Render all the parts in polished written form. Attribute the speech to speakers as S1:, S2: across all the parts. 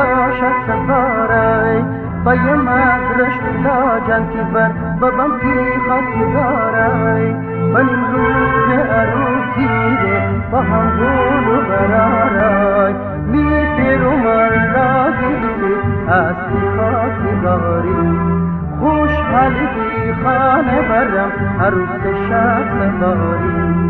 S1: تا شب سفارای بایم از رشت لاجن کی بر بابم کی خاصی دارای من امروز عروسی ده با هم گل و برارای می پیرو من رازی بسی از کی خاصی داری خوشحالی دی خانه برم عروس شب سفاری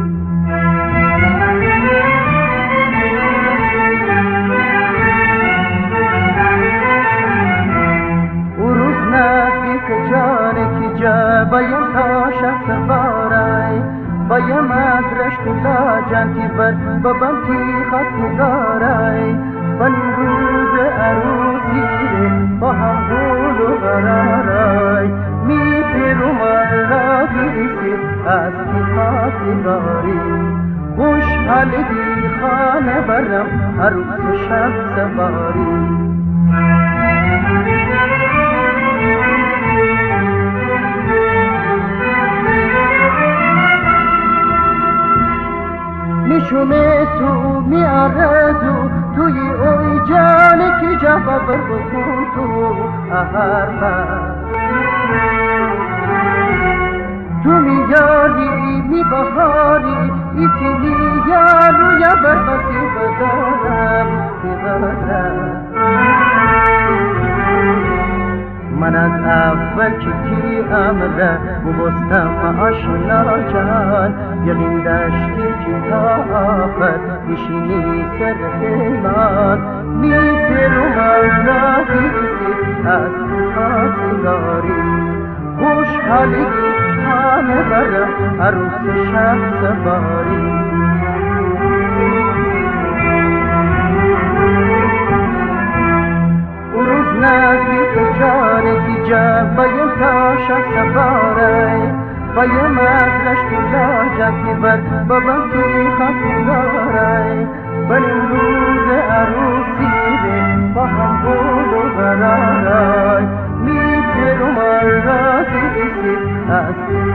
S1: بایم تا شب سفارای بایم از رشت لاجن کی بر بابم کی خاصی دارای من روز عروسی ده با هم گل و برارای می پیرو من رازی بسی از کی خاصی داری خوشحالی دی خانه برم عروس شب سفاری میشومه تو میارزو توی اوی جانی که جفا بربکن تو تو میاری میبهاری ایسی میارو یا بربسی بدارم من از اول که تی امره ببستم آشنا جان یقین داشتی که تا آخر میشینی سر پیمان میپیرو من رازی بسی از خاصی داری خوشحالی خانه برم عروس شب سفاری نزدیک جان کی جان بایم تا شب سفارای بایم از رشت لاجن کی بر بابم کی خاصی دارای من امروز عروسی ده با هم گل و برارای می پیرو من رازی بسی از